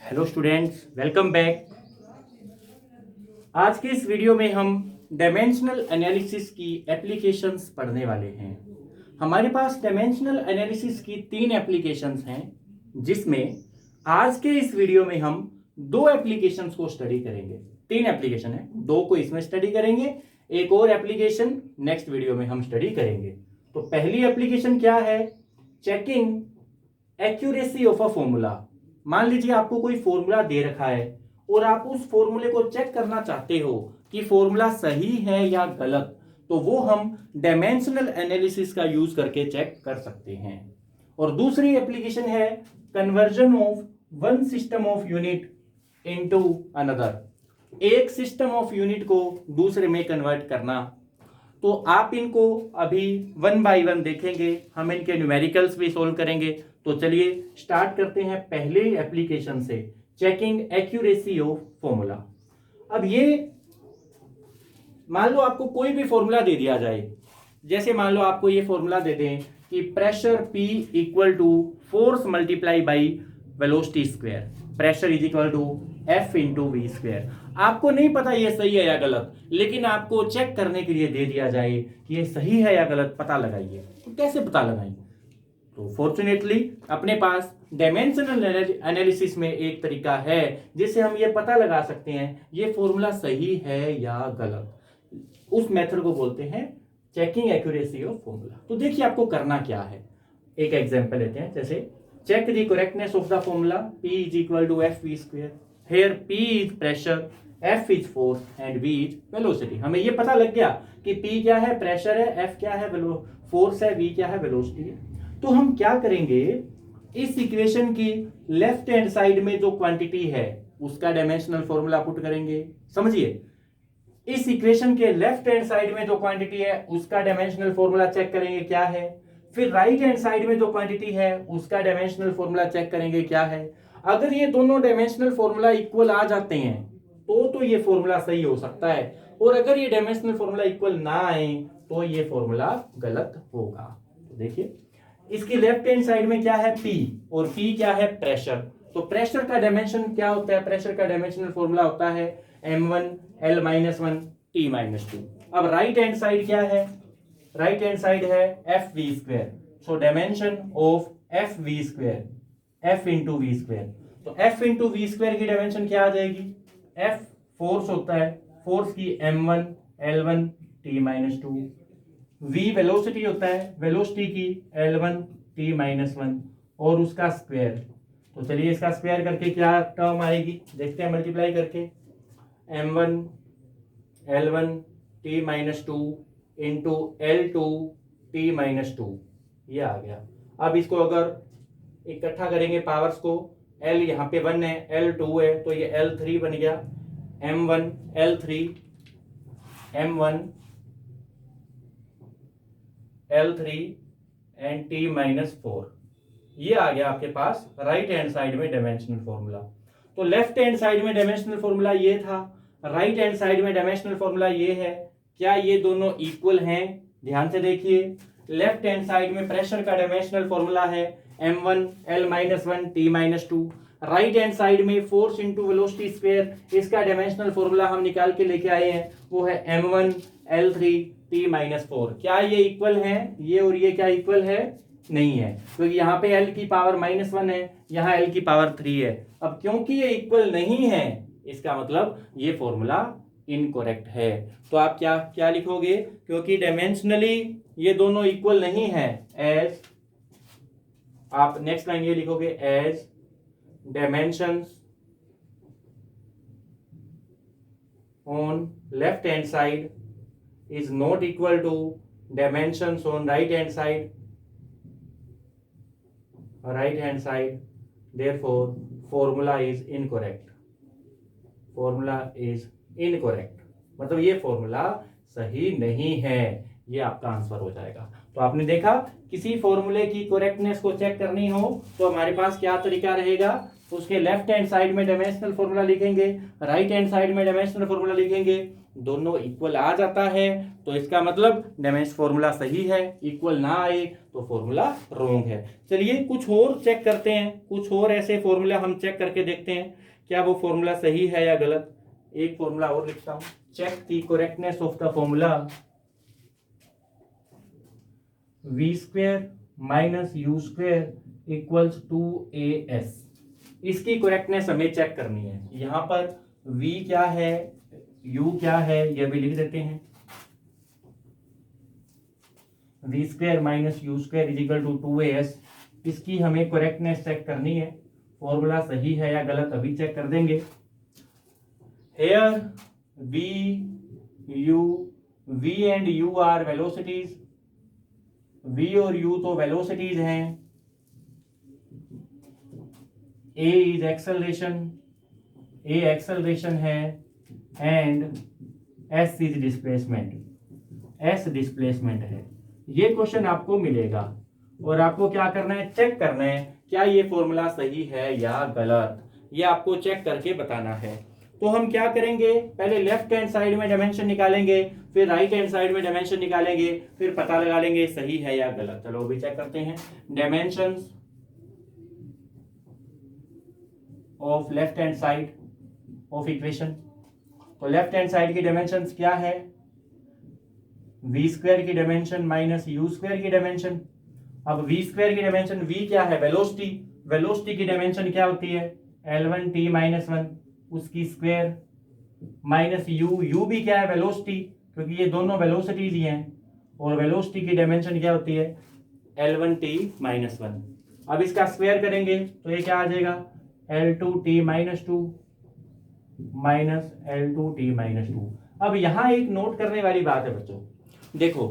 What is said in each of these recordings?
Hello students, welcome back. आज के इस वीडियो में हम डायमेंशनल एनालिसिस की एप्लीकेशंस पढ़ने वाले हैं। हमारे पास डायमेंशनल एनालिसिस की 3 एप्लीकेशंस हैं, जिसमें आज के इस वीडियो में हम 2 एप्लीकेशंस को स्टडी करेंगे। 3 एप्लीकेशन है, 2 को इसमें स्टडी करेंगे, एक और एप्लीकेशन नेक्स्ट वीडियो में हम स्टडी करेंगे। तो पहली एप्लीकेशन क्या है? Checking accuracy of a formula. मान लीजिए आपको कोई फॉर्मूला दे रखा है और आप उस फॉर्मूले को चेक करना चाहते हो कि फॉर्मूला सही है या गलत, तो वो हम डायमेंशनल एनालिसिस का यूज करके चेक कर सकते हैं। और दूसरी एप्लीकेशन है conversion of one system of unit into another. एक सिस्टम ऑफ यूनिट को दूसरे में कन्वर्ट करना। तो आप इनको अभी 1 बाय 1 देखेंगे, हम इनके न्यूमेरिकल्स भी सोल्व करेंगे। तो चलिए स्टार्ट करते हैं पहले एप्लीकेशन से, चेकिंग एक्यूरेसी ऑफ फॉर्मूला। अब ये मान लो आपको कोई भी फॉर्मूला दे दिया जाए, जैसे मान लो आपको ये फॉर्मूला दे दें कि pressure P equal to force multiply by velocity square, pressure is equal to F into V square. आपको नहीं पता ये सही है या गलत, लेकिन आपको चेक करने के लिए दे दिया जाए कि ये सही है या गलत, पता लगाइए। तो कैसे पता लगाएंगे? तो फॉर्चुनेटली अपने पास डायमेंशनल एनालिसिस में एक तरीका है जिससे हम ये पता लगा सकते हैं ये फॉर्मूला सही है या गलत। उस मेथड को बोलते हैं चेकिंग एक्यूरेसी ऑफ फॉर्मूला। तो देखिए आपको करना क्या है, एक एग्जांपल लेते हैं। जैसे check the correctness of the formula P is equal to F V square. Here P is pressure, F is force and V is velocity. हमें ये पता लग गया कि P क्या है, प्रेशर है, F क्या है, फोर्स है, V क्या है, वेलोसिटी है। तो हम क्या करेंगे, इस इक्वेशन की लेफ्ट हैंड साइड में जो क्वांटिटी है उसका डायमेंशनल फॉर्मूला पुट करेंगे। समझिए, इस इक्वेशन के लेफ्ट हैंड साइड में जो क्वांटिटी है उसका डायमेंशनल फॉर्मूला चेक करेंगे क्या है। फिर राइट हैंड साइड में जो क्वांटिटी है उसका डायमेंशनल फॉर्मूला चेक करेंगे क्या है। अगर ये दोनों डायमेंशनल फॉर्मूला इक्वल आ जाते हैं तो ये फॉर्मूला सही हो सकता है, और अगर ये डायमेंशनल फॉर्मूला इक्वल ना आए तो ये फॉर्मूला गलत होगा। तो देखिए इसकी लेफ्ट हैंड साइड में क्या है, P, और P क्या है, प्रेशर। तो प्रेशर का डायमेंशन क्या होता है? प्रेशर का डायमेंशनल फॉर्मूला होता है m1 L-1 T-2। अब राइट हैंड साइड क्या है? राइट हैंड साइड है FV square. So dimension of FV square, F into V square. तो F इंटू वी स्क्वायर की डायमेंशन क्या आ जाएगी? F फोर्स होता है, फोर्स की m1 L1 T-2। V velocity होता है, वेलोसिटी की L1 T-1 और उसका स्क्वायर। तो चलिए इसका स्क्वायर करके क्या टर्म आएगी देखते हैं, मल्टीप्लाई करके m1 L1 T-2 into L2 T-2, ये आ गया। अब इसको अगर इकट्ठा करेंगे पावर्स को, L यहाँ पे 1 है, L2 है, तो ये L3 बन गया। m1 L3 m1 L3 and T-4, ये आ गया आपके पास राइट हैंड साइड में डायमेंशनल फॉर्मूला। तो लेफ्ट हैंड साइड में डायमेंशनल फॉर्मूला ये था, राइट हैंड साइड में डायमेंशनल फॉर्मूला ये है। क्या ये दोनों इक्वल हैं? ध्यान से देखिए, लेफ्ट हैंड साइड में प्रेशर का डायमेंशनल फॉर्मूला है m1 L-1 T-2। Right hand side में फोर्स इंटू वेलोसिटी स्क्वायर, इसका डायमेंशनल फॉर्मूला हम निकाल के लेके आए हैं, वो है m1 L3 T-4। क्या ये इक्वल है? ये और ये क्या इक्वल है? नहीं है, क्योंकि तो यहाँ पे L की पावर -1 है, यहाँ L की पावर 3 है। अब क्योंकि ये इक्वल नहीं है, इसका मतलब ये फॉर्मूला इनकरेक्ट है। तो आप क्या क्या लिखोगे? क्योंकि डायमेंशनली ये दोनों इक्वल नहीं है, एज, आप नेक्स्ट लाइन ये लिखोगे, as dimensions on left hand side is not equal to dimensions on right hand side, therefore formula is incorrect, मतलब ये फॉर्मूला सही नहीं है, ये आपका आंसर हो जाएगा। तो आपने देखा, किसी फॉर्मूले की करेक्टनेस को चेक करनी हो तो हमारे पास क्या तरीका रहेगा, उसके लेफ्ट हैंड साइड में डायमेंशनल फॉर्मूला लिखेंगे, राइट हैंड साइड में डायमेंशनल फॉर्मूला लिखेंगे, दोनों इक्वल आ जाता है तो इसका मतलब डायमेंशन फॉर्मूला सही है, इक्वल ना आए तो फॉर्मूला रॉन्ग है। चलिए कुछ और चेक करते हैं, कुछ और ऐसे फॉर्मूला हम चेक करके देखते हैं क्या वो फॉर्मूला सही है या गलत। एक फॉर्मूला और लिखता हूं, check the correctness of the formula v square minus U square equals to A S. इसकी करेक्टनेस हमें चेक करनी है। यहां पर v क्या है, u क्या है, यह भी लिख देते हैं। v square minus U square is equal to 2as। इसकी हमें करेक्टनेस चेक करनी है, फॉर्मूला सही है या गलत अभी चेक कर देंगे। Here v u v and u are velocities, v और u तो वेलोसिटीज हैं, a is acceleration, a acceleration है and s is displacement, s displacement है। ये क्वेश्चन आपको मिलेगा और आपको क्या करना है, चेक करना है क्या ये फॉर्मूला सही है या गलत, ये आपको चेक करके बताना है। तो हम क्या करेंगे, पहले लेफ्ट हैंड साइड में डायमेंशन निकालेंगे, फिर राइट हैंड साइड में डायमेंशन निकालेंगे, फिर पता लगा लेंगे सही है या गलत। चलो अभी चेक करते हैं dimensions of left hand side of equation. तो लेफ्ट हैंड साइड की डायमेंशंस क्या है, v स्क्वायर की डायमेंशन माइनस यू स्क्वायर की डायमेंशन। अब v स्क्वायर की डायमेंशन, v क्या है, वेलोसिटी, वेलोसिटी की डायमेंशन क्या होती है L1t माइनस 1, उसकी स्क्वायर माइनस u, u भी क्या है वेलोसिटी, क्योंकि ये दोनों वेलोसिटीज ही हैं, और वेलोसिटी की डायमेंशन क्या होती है L1t माइनस 1। अब इसका स्क्वायर करेंगे तो ये क्या आ जाएगा L2t minus 2 minus L2t minus 2। अब यहां एक नोट करने वाली बात है बच्चों, देखो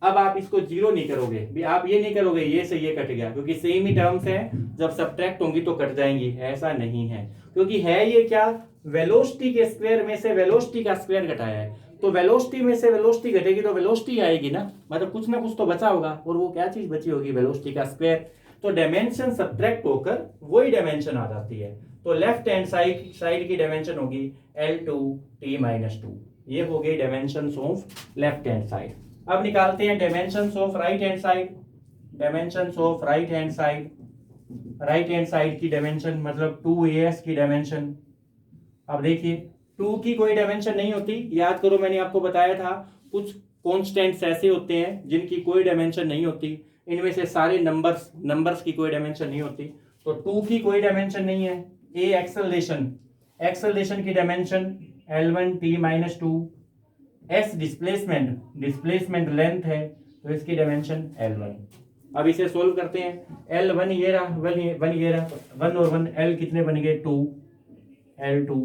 अब आप इसको जीरो नहीं करोगे, आप ये नहीं करोगे ये से ये कट गया, क्योंकि सेम ही टर्म्स है, जब सब्ट्रैक्ट होंगी तो कट जाएंगी, ऐसा नहीं है। क्योंकि है ये क्या, वेलोसिटी के स्क्वायर में से वेलोसिटी का स्क्वायर घटाया है, तो वेलोसिटी में से वेलोसिटी घटेगी तो वेलोसिटी आएगी ना, मतलब कुछ ना कुछ तो बचा होगा, और वो क्या चीज बची होगी, वेलोसिटी का स्क्वायर। तो डायमेंशन सब्ट्रैक्ट होकर वही डायमेंशन आ जाती है। तो लेफ्ट हैंड साइड की डायमेंशन होगी L2t माइनस 2, ये हो गई dimension of left hand side. अब निकालते हैं dimensions of right hand side. Dimensions of right hand side, right hand side की डायमेंशन मतलब 2as की डायमेंशन। अब देखिए 2 की कोई डायमेंशन नहीं होती, याद करो मैंने आपको बताया था कुछ कॉन्स्टेंट्स ऐसे होते हैं जिनकी कोई डायमेंशन नहीं होती, इनमें से सारे नंबर्स की कोई डायमेंशन नहीं होती। तो 2 की कोई डायमेंशन नहीं है। ए एक्सेलरेशन, एक्सेलरेशन की dimension L1t minus 2, s displacement, displacement length है तो इसकी डायमेंशन L1। अब इसे सोल्व करते हैं, L1 ये रहा, 1 ये रहा, 1 और 1 L कितने बन गए 2, L2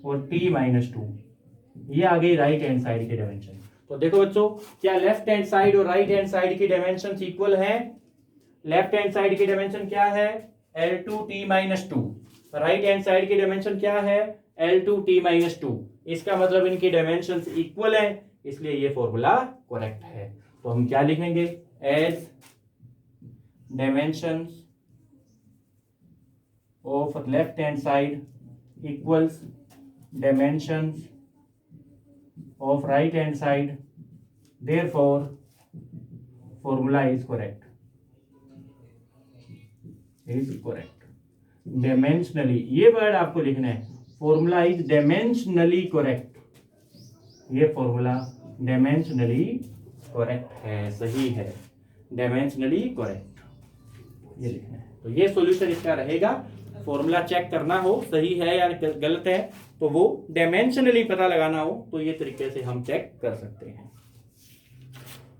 और t माइनस 2, ये आ गई राइट हैंड साइड की डायमेंशन। तो देखो बच्चों क्या लेफ्ट हैंड साइड और राइट हैंड साइड की डायमेंशन इक्वल है। लेफ्ट हैंड साइड की डायमेंशन क्या है L2t minus 2, right hand side की डायमेंशन क्या है L2t माइनस 2। इसका मतलब इनकी डायमेंशंस इक्वल है, इसलिए ये फॉर्मूला करेक्ट है। तो हम क्या लिखेंगे, as dimensions of left hand side equals dimensions of right hand side, therefore formula is correct, is correct. Dimensionally, ये वर्ड आपको लिखना है, फॉर्मूला इज डायमेंशनली करेक्ट, ये फॉर्मूला डायमेंशनली करेक्ट है, सही है, डायमेंशनली करेक्ट, ये लिखना है। तो ये सॉल्यूशन इसका रहेगा। फॉर्मूला चेक करना हो सही है या गलत है तो वो डायमेंशनली पता लगाना हो तो ये तरीके से हम चेक कर सकते हैं।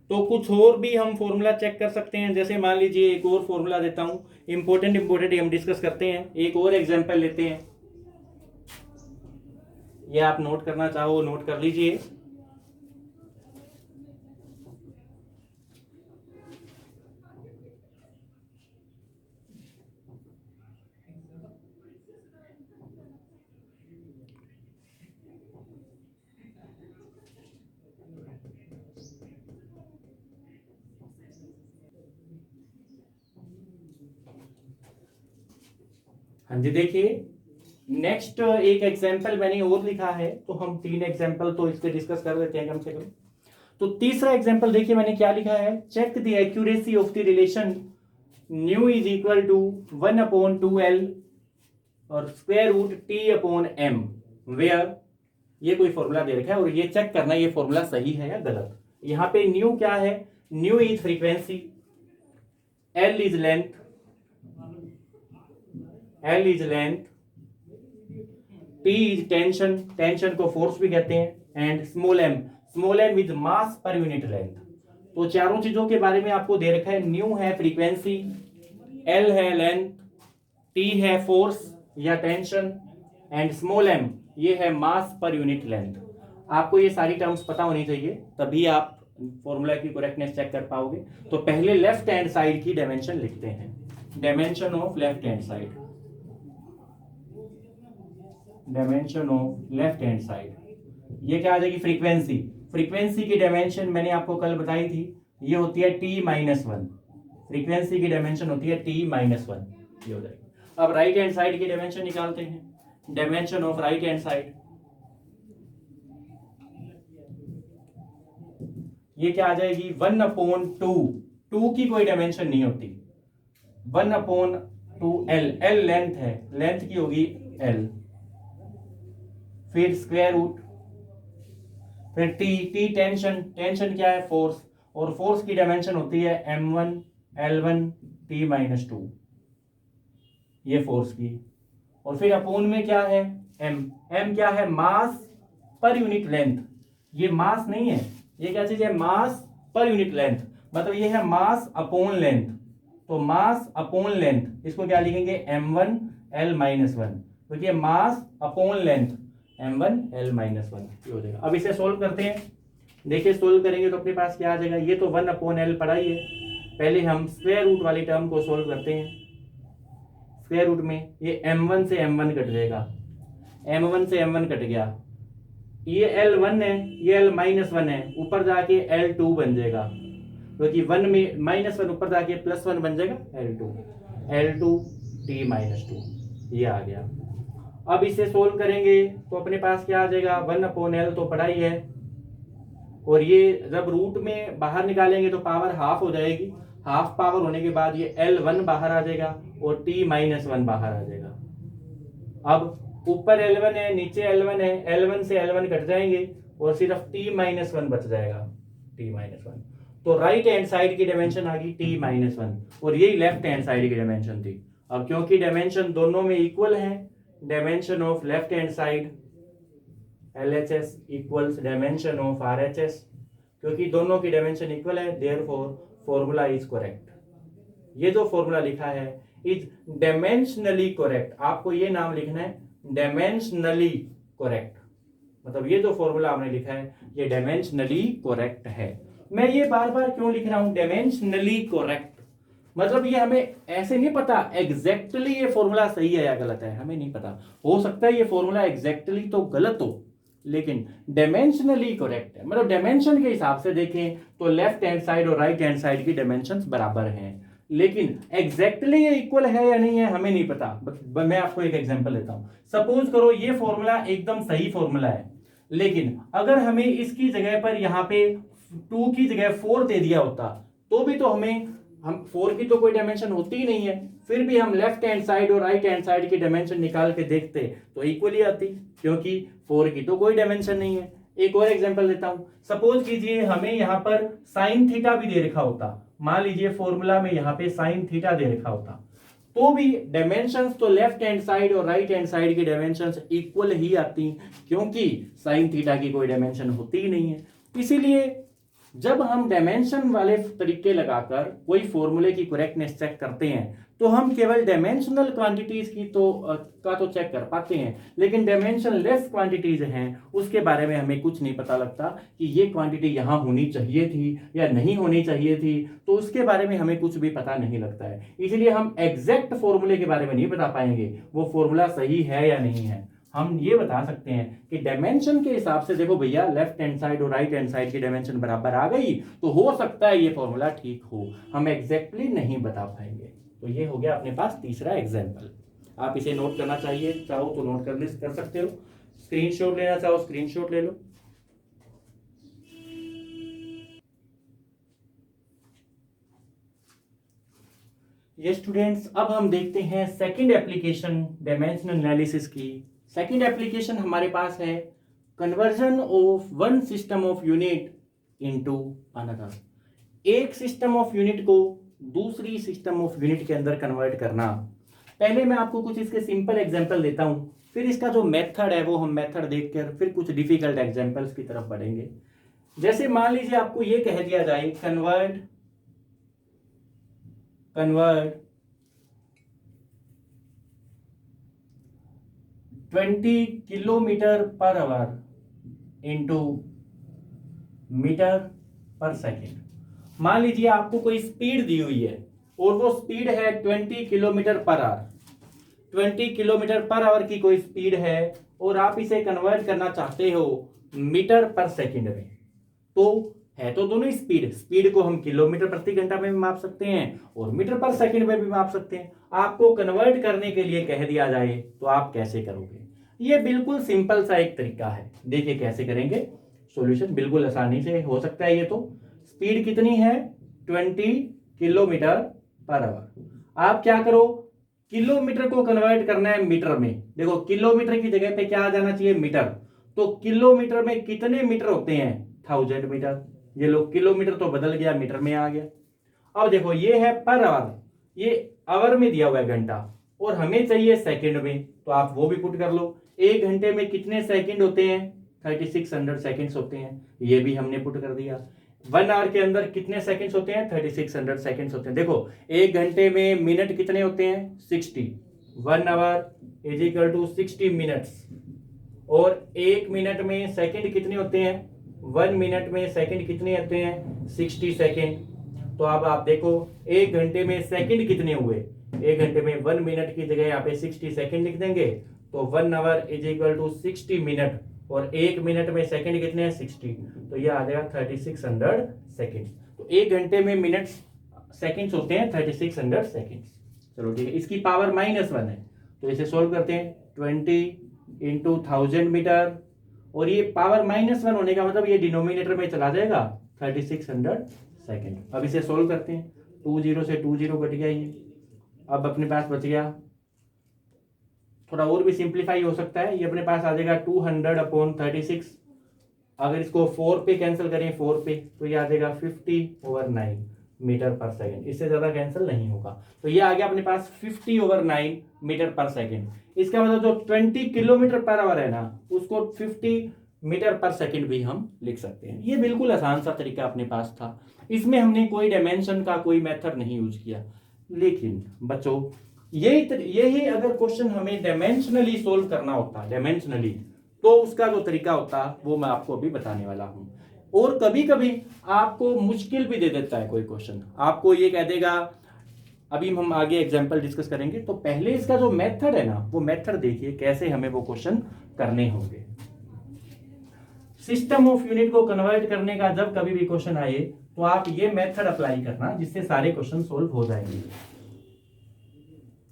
तो कुछ और भी हम फॉर्मूला चेक कर सकते हैं, जैसे मान लीजिए एक और फॉर्मूला देता हूं, इंपॉर्टेंट हम डिस्कस करते हैं। एक और एग्जांपल लेते हैं, ये आप नोट करना चाहो नोट कर लीजिए। हाँ जी देखिए नेक्स्ट एक एग्जाम्पल मैंने और लिखा है, तो हम 3 एग्जाम्पल तो इसके डिस्कस कर लेते हैं कम से कम। तो तीसरा एग्जाम्पल देखिए मैंने क्या लिखा है, check the accuracy of the relation nu is equal to 1/2L और स्क्वायर रूट T/m, वेयर ये कोई फॉर्मूला दे रखा है और ये चेक करना ये फॉर्मूला सही है या गलत। यहाँ पे न्यू क्या है, new is frequency, L is length, T is tension, tension को फोर्स भी कहते हैं, and small m is mass per unit length. तो चारों चीजों के बारे में आपको दे रखा है, न्यू है फ्रीक्वेंसी, L है लेंथ, T है फोर्स या टेंशन, एंड स्मॉल m ये है मास पर यूनिट लेंथ। आपको ये सारी टर्म्स पता होनी चाहिए, तभी आप फॉर्मूला की करेक्टनेस चेक कर पाओगे। तो पहले लेफ्ट हैंड साइड की डायमेंशन लिखते हैं, dimension of left hand side, dimension of left hand side ये क्या आ जाएगी, फ्रीक्वेंसी। फ्रीक्वेंसी की डायमेंशन मैंने आपको कल बताई थी, ये होती है T-1, फ्रीक्वेंसी की डायमेंशन होती है T-1, ये हो जाएगी। अब राइट हैंड साइड की डायमेंशन निकालते हैं, dimension of right hand side ये क्या आ जाएगी, 1/2, 2 की कोई डायमेंशन नहीं होती, 1/2L, L लेंथ है, लेंथ की होगी L, फिर स्क्वायर रूट, फिर T टेंशन, टेंशन क्या है, फोर्स, और फोर्स की डायमेंशन होती है M1 L1 T-2, ये फोर्स की, और फिर अपोन में क्या है, M क्या है, मास पर यूनिट लेंथ, ये मास नहीं है, ये क्या चीज है, मास पर यूनिट लेंथ, मतलब ये है मास अपॉन लेंथ, तो मास अपॉन लेंथ इसको क्या लिखेंगे, M1 L-1, क्योंकि ये mass upon length M1 L-1 ये हो जाएगा। अब इसे सोल्व करते हैं, देखिए सोल्व करेंगे तो अपने पास क्या आ जाएगा, ये तो 1/L पढ़ा ही है, पहले हम स्क्वायर रूट वाली टर्म को सोल्व करते हैं। स्क्वायर रूट में ये M1 से M1 कट जाएगा, M1 से M1 कट गया, ये L1 है, ये L-1 है, ऊपर जाके L2 बन जाएगा, क्योंकि 1 में -1 ऊपर जाके +1 बन जाएगा L2 T-2 ये आ गया। अब इसे सोल्व करेंगे तो अपने पास क्या आ जाएगा, 1/L तो पढ़ा ही है, और ये जब रूट में बाहर निकालेंगे तो पावर हाफ हो जाएगी, हाफ पावर होने के बाद ये L1 बाहर आ जाएगा और T-1 बाहर आ जाएगा। अब ऊपर L1 है, नीचे L1 है, L1 से L1 कट जाएंगे और सिर्फ T-1 बच जाएगा, T-1। तो राइट हैंड साइड की डायमेंशन आ गई T-1 और यही लेफ्ट हैंड साइड की डायमेंशन थी। अब क्योंकि डायमेंशन दोनों में इक्वल है, dimension of left hand side LHS equals dimension of RHS, क्योंकि दोनों की डायमेंशन इक्वल है, देयरफॉर फॉर्मूला इज करेक्ट। ये जो फॉर्मूला लिखा है इज डायमेंशनली करेक्ट, आपको ये नाम लिखना है डायमेंशनली करेक्ट, मतलब ये जो फॉर्मूला आपने लिखा है ये डायमेंशनली करेक्ट है। मैं ये बार बार क्यों लिख रहा हूं डायमेंशनली करेक्ट, मतलब ये हमें ऐसे नहीं पता एग्जैक्टली ये फॉर्मूला सही है या गलत है, हमें नहीं पता, हो सकता है ये फॉर्मूला एग्जैक्टली तो गलत हो लेकिन डायमेंशनली करेक्ट है, मतलब डायमेंशन के हिसाब से देखें तो लेफ्ट हैंड साइड और राइट हैंड साइड की डायमेंशंस बराबर हैं, लेकिन एग्जैक्टली ये इक्वल है या नहीं है हमें नहीं पता। मैं आपको एक एग्जांपल देता हूं, सपोज करो ये फॉर्मूला एकदम सही फॉर्मूला है, लेकिन अगर हमें इसकी जगह पर यहाँ पे 2 की जगह 4 दे दिया होता तो भी तो हम 4 की तो कोई डायमेंशन होती ही नहीं है, फिर भी हम लेफ्ट हैंड साइड और राइट हैंड साइड की डायमेंशन निकाल के देखते तो इक्वली आती, क्योंकि 4 की तो कोई डायमेंशन नहीं है। एक और एग्जांपल देता हूं, सपोज कीजिए हमें यहाँ पर साइन थीटा भी दे रखा होता, मान लीजिए फॉर्मूला में यहाँ पे साइन थीटा दे रखा होता, तो भी डायमेंशंस तो लेफ्ट हैंड साइड और राइट हैंड साइड की डायमेंशंस इक्वल ही आती, क्योंकि साइन थीटा की कोई डायमेंशन होती ही नहीं है। इसीलिए जब हम डायमेंशन वाले तरीके लगाकर कोई फॉर्मूले की करेक्टनेस चेक करते हैं तो हम केवल डायमेंशनल क्वांटिटीज की का तो चेक कर पाते हैं, लेकिन डायमेंशन लेस क्वांटिटीज हैं उसके बारे में हमें कुछ नहीं पता लगता कि ये क्वांटिटी यहाँ होनी चाहिए थी या नहीं होनी चाहिए थी, तो उसके बारे में हमें कुछ भी पता नहीं लगता है। इसलिए हम एग्जैक्ट फॉर्मूले के बारे में नहीं बता पाएंगे वो फॉर्मूला सही है या नहीं है। हम ये बता सकते हैं कि डायमेंशन के हिसाब से देखो भैया लेफ्ट हैंड साइड और राइट हैंड साइड की डायमेंशन बराबर आ गई तो हो सकता है ये फॉर्मूला ठीक हो, हम एग्जैक्टली नहीं बता पाएंगे। तो ये हो गया अपने पास तीसरा एग्जांपल। आप इसे नोट करना चाहिए, चाहो तो नोट कर सकते हो, स्क्रीनशॉट लेना चाहो स्क्रीनशॉट ले लो। ये स्टूडेंट्स, अब हम देखते हैं सेकंड एप्लीकेशन डायमेंशनल एनालिसिस की। सेकंड एप्लीकेशन हमारे पास है conversion of one system of unit into another. एक सिस्टम ऑफ यूनिट को दूसरी सिस्टम ऑफ यूनिट के अंदर कन्वर्ट करना। पहले मैं आपको कुछ इसके सिंपल एग्जांपल देता हूं, फिर इसका जो मेथड है वो हम मेथड देखकर फिर कुछ डिफिकल्ट एग्जांपल्स की तरफ बढ़ेंगे। जैसे मान लीजिए आपको ये कह दिया जाए convert 20 kilometre per hour into metre per second. मान लीजिए आपको कोई स्पीड दी हुई है और वो स्पीड है 20 kilometre per our. 20 kilometre per our की कोई स्पीड है और आप इसे कन्वर्ट करना चाहते हो मीटर पर सेकेंड में। तो है तो दोनों स्पीड को हम किलोमीटर प्रति घंटा में भी माप सकते हैं और मीटर पर सेकंड में भी माप सकते हैं। आपको कन्वर्ट करने के लिए कह दिया जाए तो आप कैसे करोगे? ये बिल्कुल सिंपल सा एक तरीका है, देखिए कैसे करेंगे। सॉल्यूशन बिल्कुल आसानी से हो सकता है। ये तो स्पीड कितनी है 20 किलोमीटर पर आवर। आप क्या करो, किलोमीटर को कन्वर्ट करना है मीटर में। देखो किलोमीटर की जगह पे क्या आ जाना चाहिए मीटर। तो किलोमीटर में कितने मीटर होते हैं 1000 मीटर। ये लो किलोमीटर तो बदल गया मीटर में आ गया। अब देखो ये है पर आवर, ये आवर में दिया हुआ है घंटा और हमें चाहिए सेकंड में, तो आप वो भी पुट कर लो। एक घंटे में कितने सेकंड होते हैं 3600 सेकंड्स होते हैं, ये भी हमने पुट कर दिया। 1 आवर के अंदर कितने सेकंड्स होते हैं 3600 सेकंड्स होते हैं। देखो एक घंटे में मिनट कितने होते हैं 60। 1 hour is equal to 60 minutes. और एक मिनट में सेकंड कितने होते हैं 1 मिनट में सेकंड कितने आते हैं 60 सेकंड। तो अब आप देखो एक घंटे में सेकंड कितने हुए, एक घंटे में 1 मिनट की जगह यहाँ पे 60 सेकंड लिख देंगे। तो 1 hour is equal to 60 minute और एक मिनट में सेकंड कितने हैं 60, तो ये आ जाएगा 3600 सेकंड। तो एक घंटे में मिनट्स सेकंड्स होते हैं 3600 सेकंड्स। चलो ठीक है, इसकी पावर -1 है तो इसे सोल्व करते हैं। 20 इंटू 1000 मीटर और ये पावर -1 होने का मतलब ये डिनोमिनेटर में चला जाएगा 3600 सेकंड। अब इसे सोल्व करते हैं। 20 से 20 कट गया ये, अब अपने पास बच गया, थोड़ा और भी सिंप्लीफाई हो सकता है, ये अपने पास आ जाएगा 200/36। अगर इसको 4 पे कैंसिल करें 4 पे तो ये आ जाएगा 50/9 मीटर पर सेकंड। इससे ज्यादा कैंसिल नहीं होगा, तो ये आ गया अपने पास 50/9 मीटर पर सेकंड। इसका मतलब जो 20 किलोमीटर पर आवर है ना उसको 50 मीटर पर सेकंड भी हम लिख सकते हैं। ये बिल्कुल आसान सा तरीका अपने पास था, इसमें हमने कोई डायमेंशन का कोई मेथड नहीं यूज किया। लेकिन बच्चों यही अगर क्वेश्चन हमें डायमेंशनली सोल्व करना होता, डायमेंशनली, तो उसका जो तरीका होता वो मैं आपको अभी बताने वाला हूं। और कभी कभी आपको मुश्किल भी दे देता है कोई क्वेश्चन, आपको ये कह देगा, अभी हम आगे एग्जांपल डिस्कस करेंगे, तो पहले इसका जो मेथड है ना वो मेथड देखिए कैसे हमें वो क्वेश्चन करने होंगे। सिस्टम ऑफ यूनिट को कन्वर्ट करने का जब कभी भी क्वेश्चन आए तो आप ये मेथड अप्लाई करना जिससे सारे क्वेश्चन सोल्व हो जाएंगे।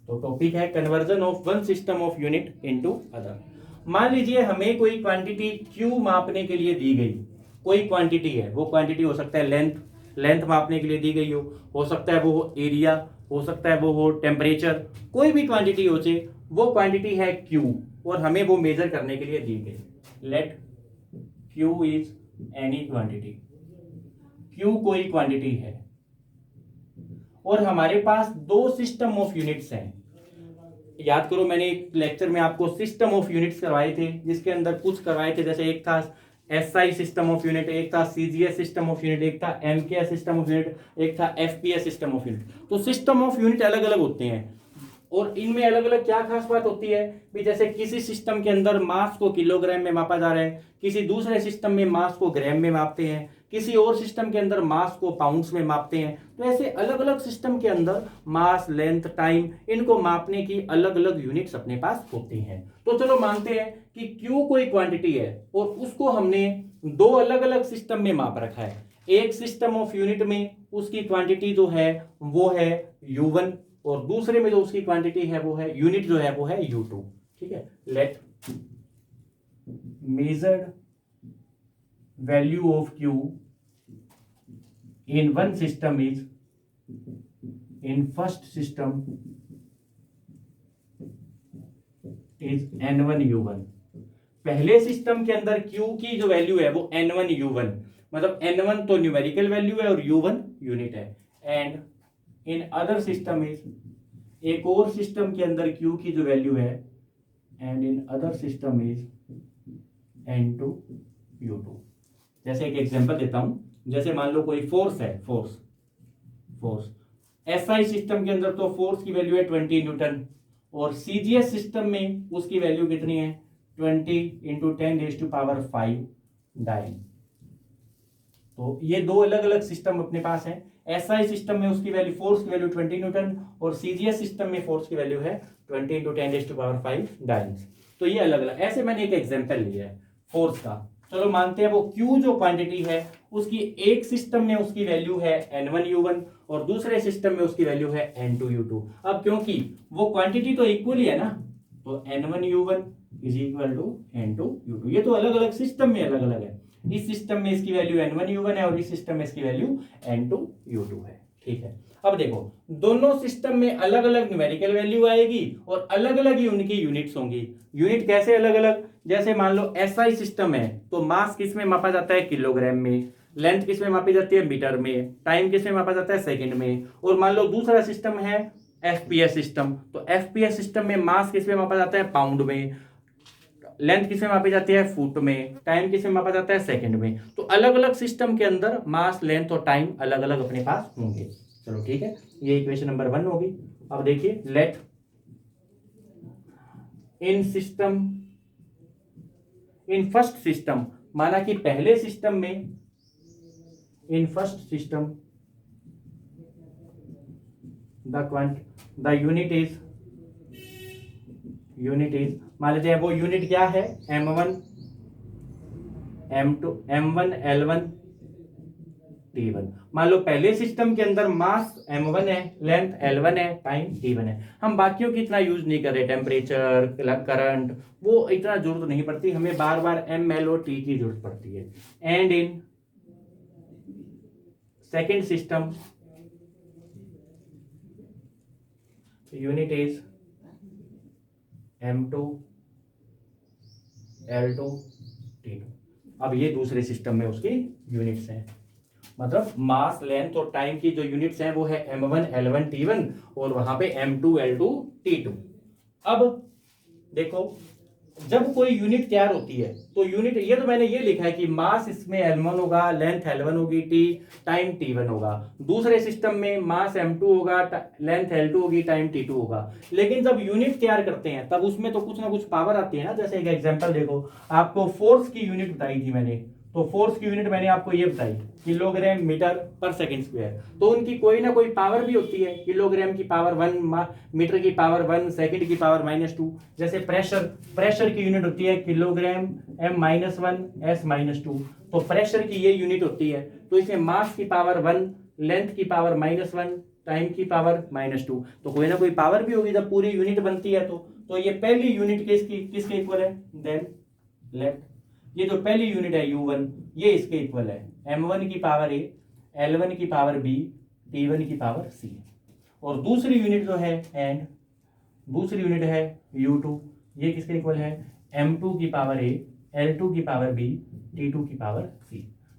तो टॉपिक है conversion of one system of unit into other. मान लीजिए हमें कोई क्वांटिटी Q मापने के लिए दी गई, कोई क्वांटिटी है, वो क्वांटिटी हो सकता है लेंथ मापने के लिए दी गई हो सकता है वो हो एरिया, हो सकता है वो हो टेम्परेचर, कोई भी क्वांटिटी हो जाए, वो क्वांटिटी है Q और हमें वो मेजर करने के लिए दी गई। Let Q is any quantity, Q कोई क्वांटिटी है और हमारे पास दो सिस्टम ऑफ यूनिट्स हैं। याद करो मैंने एक लेक्चर में आपको सिस्टम ऑफ यूनिट्स करवाए थे, जिसके अंदर कुछ करवाए थे, जैसे एक था SI सिस्टम ऑफ यूनिट, एक था CGS सिस्टम ऑफ यूनिट, एक था MKS सिस्टम ऑफ यूनिट, एक था FPS सिस्टम ऑफ यूनिट। तो सिस्टम ऑफ यूनिट अलग अलग होते हैं और इनमें अलग अलग क्या खास बात होती है भी, जैसे किसी सिस्टम के अंदर मास को किलोग्राम में मापा जा रहा है, किसी दूसरे सिस्टम में मास को ग्राम में मापते हैं, किसी और सिस्टम के अंदर मास को पाउंड्स में मापते हैं। तो ऐसे अलग अलग सिस्टम के अंदर मास, लेंथ, टाइम, इनको मापने की अलग अलग यूनिट्स अपने पास होती हैं। तो चलो मानते हैं कि Q कोई क्वांटिटी है और उसको हमने दो अलग अलग सिस्टम में माप रखा है। एक सिस्टम ऑफ यूनिट में उसकी क्वांटिटी जो है वो है U1 और दूसरे में जो उसकी क्वांटिटी है वो है यूनिट जो है वो है U2। ठीक है, let measured value of Q in one system is in first system is N1U1। पहले सिस्टम के अंदर Q की जो वैल्यू है वो N1U1, मतलब N1 तो न्यूमेरिकल वैल्यू है और U1 यूनिट है। And in other system is, एक और सिस्टम के अंदर Q की जो वैल्यू है, and in other system is N2U2। जैसे एक एग्जांपल देता हूं, जैसे मान लो कोई फोर्स है, फोर्स एसआई सिस्टम के अंदर तो फोर्स की वैल्यू है 20 न्यूटन, और सीजीएस सिस्टम में उसकी वैल्यू कितनी है 20 इंटू 10⁵5 डाइन। तो ये दो अलग अलग सिस्टम अपने पास है। एसआई सिस्टम में उसकी वैल्यू, फोर्स की वैल्यू 20 न्यूटन, और सीजीएस सिस्टम में फोर्स की वैल्यू है 20 इंटू 10⁵5 डाइन। तो ये अलग अलग, ऐसे मैंने एक एग्जांपल लिया है फोर्स का। चलो मानते हैं वो Q जो क्वांटिटी है उसकी एक सिस्टम में उसकी वैल्यू है N1U1 और दूसरे सिस्टम में उसकी वैल्यू है N2U2। अब क्योंकि वो क्वांटिटी तो इक्वल ही है ना, तो N1U1 is equal to N2U2। ये तो अलग अलग सिस्टम में अलग अलग है, इस सिस्टम में इसकी वैल्यू N1U1 है और इस सिस्टम में इसकी वैल्यू N2U2 है। ठीक है, अब देखो दोनों सिस्टम में अलग अलग न्यूमेरिकल वैल्यू आएगी और अलग अलग ही उनकी यूनिट्स होंगी। यूनिट कैसे अलग अलग, जैसे मान लो एसआई सिस्टम है तो मास किस में मापा जाता है किलोग्राम में, लेंथ किस में मापी जाती है मीटर में, टाइम किस में मापा जाता है सेकंड में। और मान लो दूसरा सिस्टम है एफपीएस सिस्टम, तो एफपीएस सिस्टम में मास किस में मापा जाता है पाउंड में, लेंथ किस में मापी जाती है फुट में, टाइम किस में मापा जाता है सेकंड में। तो अलग अलग सिस्टम के अंदर मास, लेंथ और टाइम अलग अलग अपने पास होंगे। चलो ठीक है, ये इक्वेशन नंबर 1 होगी। अब देखिए, let in system, in first system, माना कि पहले सिस्टम में, in first system the unit is, मान लीजिए वो यूनिट क्या है M1 M2 M1 L1 T1। मान लो पहले सिस्टम के अंदर मास M1 है, लेंथ L1 है, टाइम T1 है। हम बाकियों की इतना यूज नहीं कर रहे, टेम्परेचर, करंट, वो इतना जरूरत नहीं पड़ती हमें, बार बार ML और T की जरूरत पड़ती है। And in second system unit is M2 L2 T2। अब ये दूसरे सिस्टम में उसकी यूनिट्स हैं, मतलब मास, लेंथ और टाइम की जो यूनिट्स हैं वो है M1 L1 T1 और वहां पे M2 L2 T2। अब देखो, जब कोई यूनिट तैयार होती है तो यूनिट, ये तो मैंने ये लिखा है कि मास इसमें L1 होगा, लेंथ L1 होगी, टाइम T1 होगा। दूसरे सिस्टम में मास M2 होगा, लेंथ L2 होगी, टाइम T2 होगा। लेकिन जब यूनिट तैयार करते हैं तब उसमें तो कुछ ना कुछ पावर आती है ना। जैसे एक एग्जांपल देखो, आपको फोर्स की यूनिट बताई थी मैंने, तो फोर्स की यूनिट मैंने आपको ये बताई किलोग्राम मीटर पर सेकंड स्क्वायर। तो उनकी कोई ना कोई पावर भी होती है, किलोग्राम की पावर 1, मीटर की पावर 1, सेकंड की पावर -2। जैसे प्रेशर की यूनिट होती है किलोग्राम M-1 S-2। तो प्रेशर की ये यूनिट होती है। तो इसमें मास की पावर 1, लेंथ की पावर -1, टाइम की पावर -2। तो कोई ना कोई पावर भी होगी जब पूरी यूनिट बनती है। तो ये पहली यूनिट किसके इक्वल है, देन लेफ्ट, ये जो पहली यूनिट है U1 ये इसके इक्वल है, M1 की पावर A, L1 की पावर B, T1 की पावर C। और दूसरी यूनिट जो है, एंड दूसरी यूनिट है U2, ये किसके इक्वल है, M2 की पावर A, L2 की पावर B, T2 की पावर C।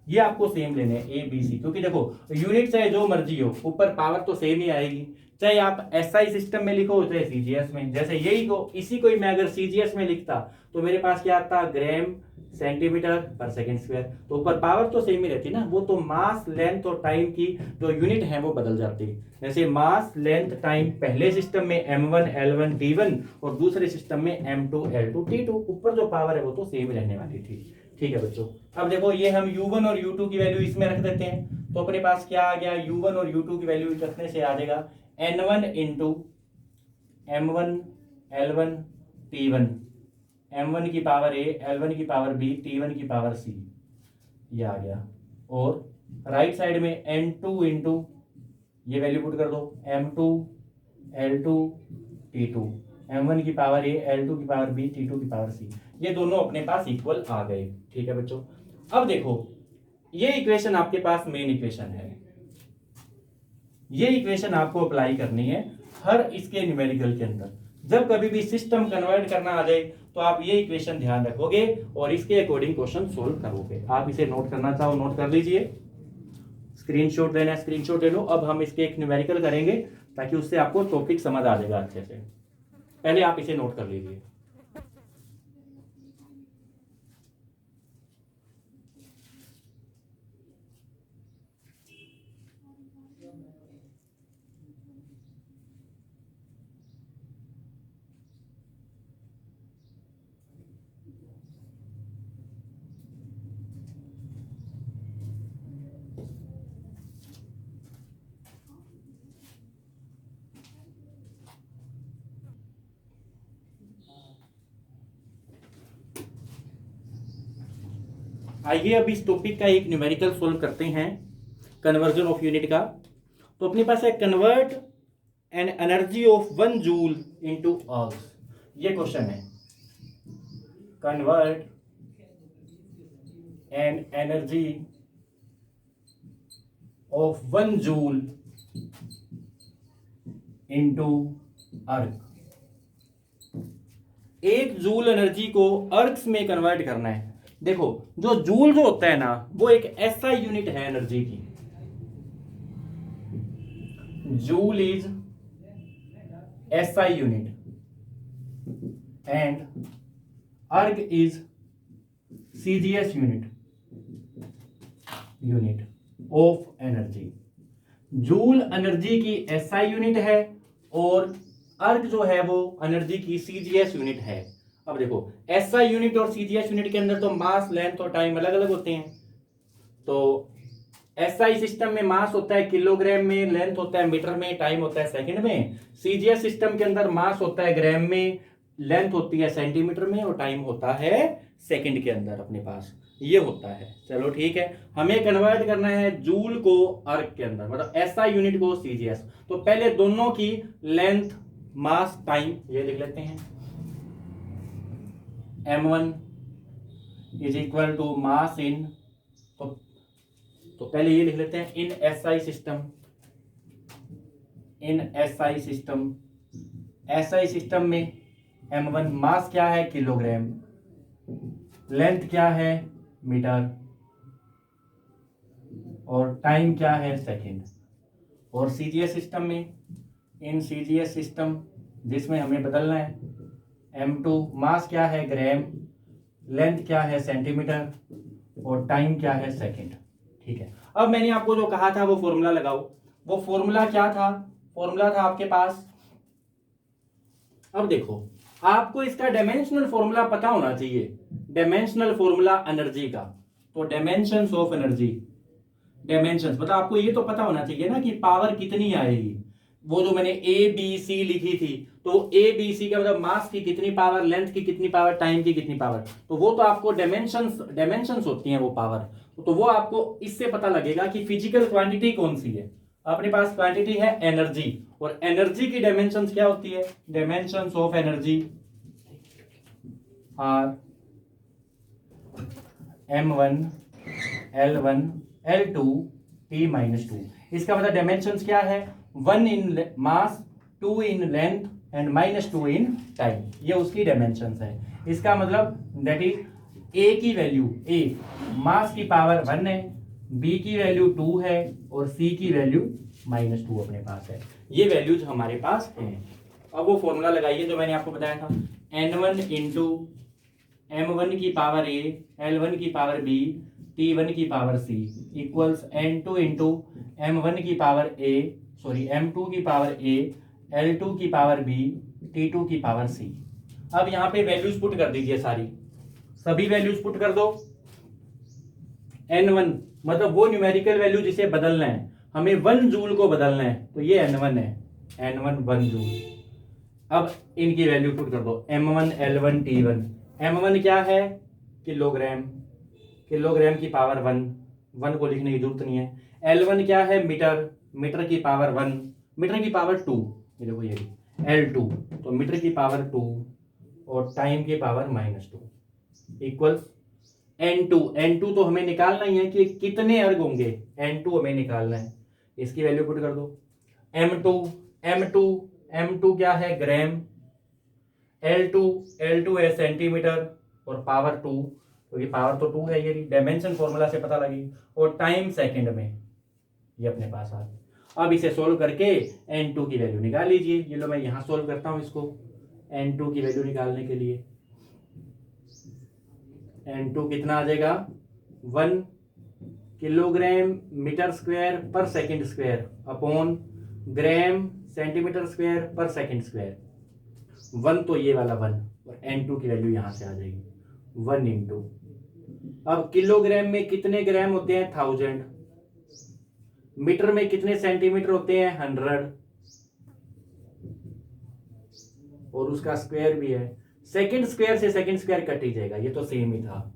ये आपको सेम लेने हैं A B C, क्योंकि देखो यूनिट चाहे जो मर्जी हो, ऊपर पावर तो सेम ही आएगी, चाहे आप SI सिस्टम में लिखो चाहे CGS में। जैसे यही को, इसी को मैं अगर CGS में लिखता तो मेरे पास क्या आता, ग्राम सेंटीमीटर पर सेकंड स्क्वायर। तो ऊपर पावर तो सेम ही रहती ना, वो तो मास, लेंथ और टाइम की जो यूनिट है वो बदल जाती है। जैसे मास, लेंथ, टाइम पहले सिस्टम में M1 L1 T1 और दूसरे सिस्टम में M2 L2 T2। ऊपर जो पावर है वो तो सेम रहने वाली थी। ठीक है बच्चों, अब देखो ये हम U1 और U2 की वैल्यू इसमें रख देते हैं, तो अपने पास क्या आ गया, U1 और U2 की वैल्यू रखने से आ जाएगा N1 into M1 L1 T1, M1 की पावर A, L1 की पावर B, T1 की पावर C, ये आ गया। और राइट साइड में N2 इंटू, ये वैल्यू पुट कर दो, M2 L2 T2, M1 की पावर A, L2 की पावर B, T2 की पावर C, ये दोनों अपने पास इक्वल आ गए। ठीक है बच्चों, अब देखो ये इक्वेशन आपके पास मेन इक्वेशन है, ये इक्वेशन आपको अप्लाई करनी है हर इसके न्यूमेरिकल के अंदर। जब कभी भी सिस्टम कन्वर्ट करना आ जाए तो आप ये इक्वेशन ध्यान रखोगे और इसके अकॉर्डिंग क्वेश्चन सोल्व करोगे। आप इसे नोट करना चाहो नोट कर लीजिए, स्क्रीनशॉट लेना है स्क्रीनशॉट ले लो। अब हम इसके एक न्यूमेरिकल करेंगे ताकि उससे आपको टॉपिक समझ आ जाएगा अच्छे से। पहले आप इसे नोट कर लीजिए। आइए अब इस टॉपिक का एक न्यूमेरिकल सोल्व करते हैं, कन्वर्जन ऑफ यूनिट का। तो अपने पास है convert an energy of 1 joule into ergs, ये क्वेश्चन है। Convert an energy of 1 joule into erg. 1 joule energy को अर्ग्स में कन्वर्ट करना है। देखो जो जूल जो होता है ना वो एक ऐसा यूनिट है एनर्जी की, joule is SI unit and erg is CGS unit of energy. Joule energy की SI यूनिट है और अर्ग जो है वो एनर्जी की CGS यूनिट है। अब देखो SI यूनिट और CGS यूनिट के अंदर तो मास, लेंथ और टाइम अलग अलग होते हैं। तो SI सिस्टम में मास होता है किलोग्राम में, लेंथ होता है मीटर में, टाइम होता है सेकंड में। CGS सिस्टम के अंदर मास होता है ग्राम में, लेंथ होती है सेंटीमीटर में और टाइम होता है सेकंड के अंदर। अपने पास ये होता है। चलो ठीक है, हमें कन्वर्ट करना है जूल को अर्ग के अंदर, मतलब SI यूनिट को CGS। तो पहले दोनों की लेंथ, मास, टाइम ये लिख लेते हैं। M1 is equal to mass in, तो पहले ये लिख लेते हैं in SI system. In SI system, SI system में M1 मास क्या है किलोग्राम, लेंथ क्या है मीटर और टाइम क्या है सेकंड। और CGS सिस्टम में, इन CGS सिस्टम जिसमें हमें बदलना है M2 मास क्या है ग्राम, लेंथ क्या है सेंटीमीटर और टाइम क्या है सेकंड। ठीक है, अब मैंने आपको जो कहा था वो फॉर्मूला लगाओ। वो फॉर्मूला क्या था? फॉर्मूला था आपके पास, अब देखो आपको इसका डायमेंशनल फॉर्मूला पता होना चाहिए। डायमेंशनल फॉर्मूला एनर्जी का, तो डायमेंशंस ऑफ एनर्जी, डायमेंशंस मतलब आपको ये तो पता होना चाहिए ना कि पावर कितनी आएगी। वो जो मैंने ABC लिखी थी, तो ABC का मतलब मास की कितनी पावर, लेंथ की कितनी पावर, टाइम की कितनी पावर, तो वो तो आपको डायमेंशंस होती हैं वो पावर। तो वो आपको इससे पता लगेगा कि फिजिकल क्वांटिटी कौन सी है। अपने पास क्वांटिटी है एनर्जी, और एनर्जी की डायमेंशंस क्या होती है? Dimensions of energy are M1 L1 L2 T-2। इसका मतलब डायमेंशंस क्या है? 1 इन मास, 2 in length and -2 in time, ये उसकी डायमेंशंस है। इसका मतलब दैट इज A की वैल्यू, A मास की पावर 1 है, B की वैल्यू 2 है और C की वैल्यू -2 अपने पास है। ये वैल्यूज हमारे पास हैं। अब वो फॉर्मूला लगाइए जो मैंने आपको बताया था, N1 इंटू M1 की पावर A, L1 की पावर B, T1 की power C equals N2 into M1 की पावर A, M2 की पावर A, L2 की पावर B, T2 की पावर C। अब यहाँ पे वैल्यूज पुट कर दीजिए, सारी सभी वैल्यूज पुट कर दो। N1 मतलब वो न्यूमेरिकल वैल्यू जिसे बदलना है, हमें 1 जूल को बदलना है, तो ये N1 है, N1 1 जूल। अब इनकी वैल्यू पुट कर दो, M1 L1 T1। M1 क्या है? किलोग्राम, किलोग्राम की पावर 1 को लिखने की जरूरत नहीं है। L1 क्या है? मीटर, मीटर की पावर 1, मीटर की पावर 2 ये देखो ये L2, तो मीटर की पावर 2 और टाइम की पावर -2 इक्वल N2। N2 तो हमें निकालना ही है कि कितने अर्ग होंगे, N2 हमें निकालना है, इसकी वैल्यू पुट कर दो। M2 M2 M2 क्या है, ग्राम। L2 है सेंटीमीटर और पावर 2, क्योंकि पावर तो 2 है, ये डायमेंशन फॉर्मूला से पता लगी, और टाइम सेकंड में, ये अपने पास आ गया। अब इसे सोल्व करके N2 की वैल्यू निकाल लीजिए। ये लो मैं यहां सोल्व करता हूं इसको, N2 की वैल्यू निकालने के लिए। N2 कितना आ जाएगा, 1 किलोग्राम मीटर स्क्वायर पर second square upon gram centimetre square पर सेकंड स्क्वायर। 1 तो ये वाला 1, और N2 की वैल्यू यहां से आ जाएगी 1 इंटू, अब किलोग्राम में कितने ग्राम होते हैं, 1000, मीटर में कितने सेंटीमीटर होते हैं, 100, और उसका स्क्वायर भी है। सेकंड स्क्वायर से सेकंड स्क्वायर कट ही जाएगा, ये तो सेम ही था।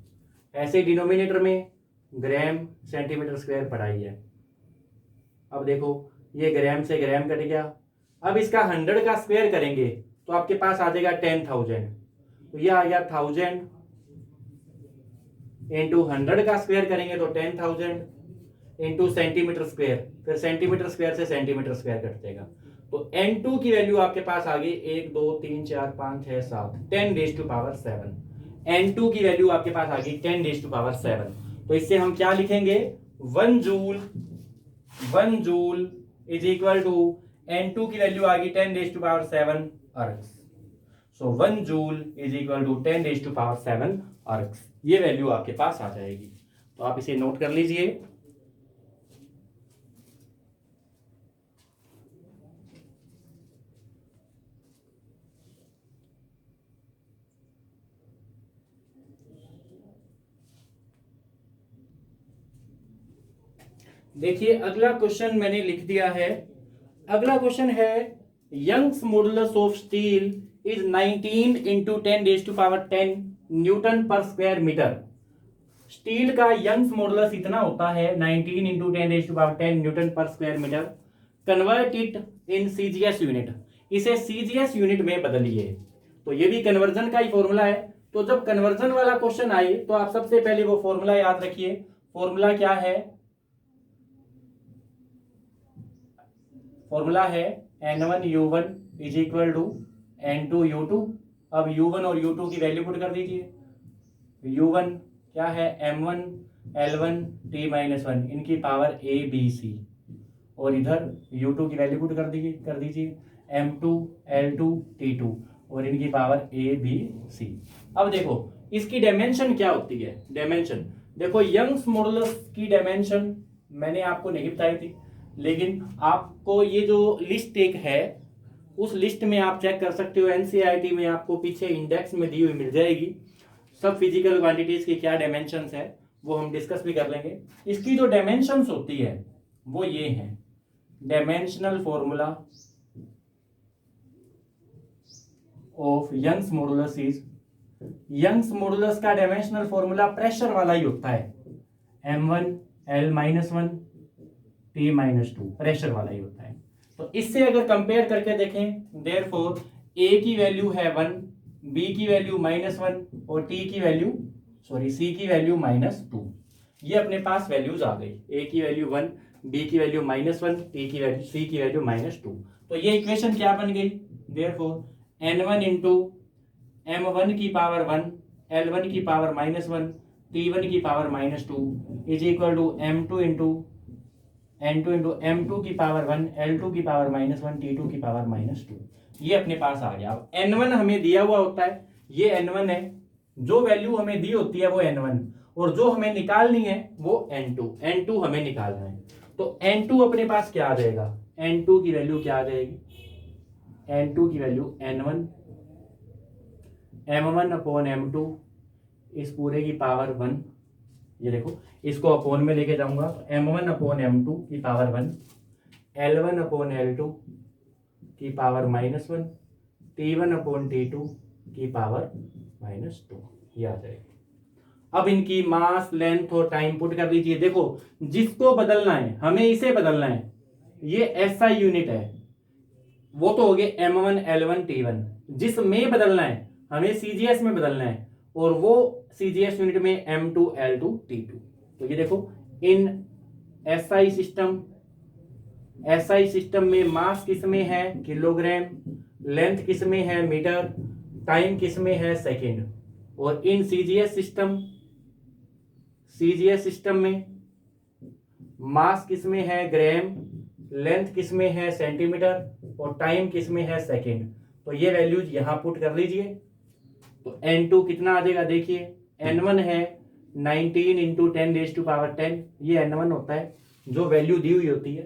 ऐसे डिनोमिनेटर में ग्राम सेंटीमीटर स्क्वायर पढ़ाई है। अब देखो ये ग्राम से ग्राम कट गया। अब इसका 100 का स्क्वायर करेंगे तो आपके पास आ जाएगा 10,000, तो ये आ गया 1000 इंटू 100 का स्क्वायर करेंगे तो 10,000 इंटू सेंटीमीटर स्क्वायर, फिर सेंटीमीटर स्क्वायर से सेंटीमीटर स्क्वायर कट जाएगा। तो N2 की वैल्यू आपके पास आ गई 1 2 3 4 5 6 7 10⁻⁷। N2 की वैल्यू आपके पास आ गई 10⁻⁷। तो इससे हम क्या लिखेंगे, 1 joule is equal to N2 की वैल्यू आ गई 10⁻⁷ अर्ग्स। सो 1 जूल इज इक्वल टू 10⁻⁷ अर्ग्स, ये वैल्यू आपके पास आ जाएगी। तो आप इसे नोट कर लीजिए। देखिए अगला क्वेश्चन मैंने लिख दिया है। अगला क्वेश्चन है, Young's modulus of steel is 19 into 10⁻10 newton per square metre. Steel का यंग्स मॉडुलस इतना होता है 19 into 10⁻10 newton per square metre. Convert it in CGS unit, इसे सीजीएस यूनिट में बदलिए। तो ये भी कन्वर्जन का ही फॉर्मूला है। तो जब कन्वर्जन वाला क्वेश्चन आए तो आप सबसे पहले वो फॉर्मूला याद रखिए। फॉर्मूला क्या है, फॉर्मूला है N1U1 is equal to N2U2। अब U1 और U2 की वैल्यू पुट कर दीजिए। U1 क्या है, M1 L1 T-1 इनकी पावर ABC, और इधर U2 की वैल्यू पुट कर दीजिए M2 L2 T2 और इनकी पावर ABC। अब देखो इसकी डायमेंशन क्या होती है। डायमेंशन देखो, यंग्स मॉडुलस की डायमेंशन मैंने आपको नहीं बताई थी, लेकिन आपको ये जो लिस्ट एक है उस लिस्ट में आप चेक कर सकते हो। एनसीईआरटी में आपको पीछे इंडेक्स में दी हुई मिल जाएगी। सब फिजिकल क्वांटिटीज की क्या डायमेंशंस है वो हम डिस्कस भी कर लेंगे। इसकी जो डायमेंशंस होती है वो ये है, dimensional formula of Young's modulus is, Young's modulus का डायमेंशनल फॉर्मूला प्रेशर वाला ही होता है, M1 L-1 T-2 प्रेशर वाला ही होता है। तो इससे अगर कंपेयर करके देखें, देयरफॉर A की वैल्यू है 1, B की वैल्यू -1 और C की वैल्यू -2। ये अपने पास वैल्यूज आ गई, A की वैल्यू 1, B की वैल्यू -1, C की वैल्यू -2। तो ये इक्वेशन क्या बन गई, देयरफॉर N1 इंटू M1 की पावर 1, L1 की पावर -1, T1 की power -2 is equal to M2 into N2 into M2 की पावर 1, L2 की पावर -1, T2 की पावर -2। ये अपने पास आ गया। अब N1 हमें दिया हुआ होता है, ये N1 है, जो वैल्यू हमें दी होती है वो N1, और जो हमें निकालनी है वो N2 हमें निकालना है। तो N2 अपने पास क्या आ जाएगा, N2 की वैल्यू क्या आ जाएगी, N2 की value N1 M1 upon M2 इस पूरे की पावर 1। ये देखो इसको अपॉन में लेके जाऊंगा, M1 अपॉन M2 की पावर 1, L1 अपॉन L2 की पावर -1, T1 अपॉन T2 की पावर -2। ये आ जाएगा। अब इनकी मास, लेंथ और टाइम पुट कर लीजिए। देखो जिसको बदलना है हमें इसे बदलना है, ये SI यूनिट है, वो तो हो गए M1 L1 T1, जिसमें बदलना है हमें CGS में बदलना है, और वो CGS यूनिट में M2 L2 T2। तो ये देखो इन SI सिस्टम में मास किस में है किलोग्राम, लेंथ किस में है मीटर, टाइम किस में है सेकंड, और इन CGS सिस्टम में मास किस में है ग्राम, लेंथ किस में है सेंटीमीटर, और टाइम किस में है सेकंड। तो ये वैल्यूज यहां पुट कर लीजिए। तो N2 कितना आ जाएगा देखिए, N1 है 19 इंटू 10⁻10, ये N1 होता है जो वैल्यू दी हुई होती है।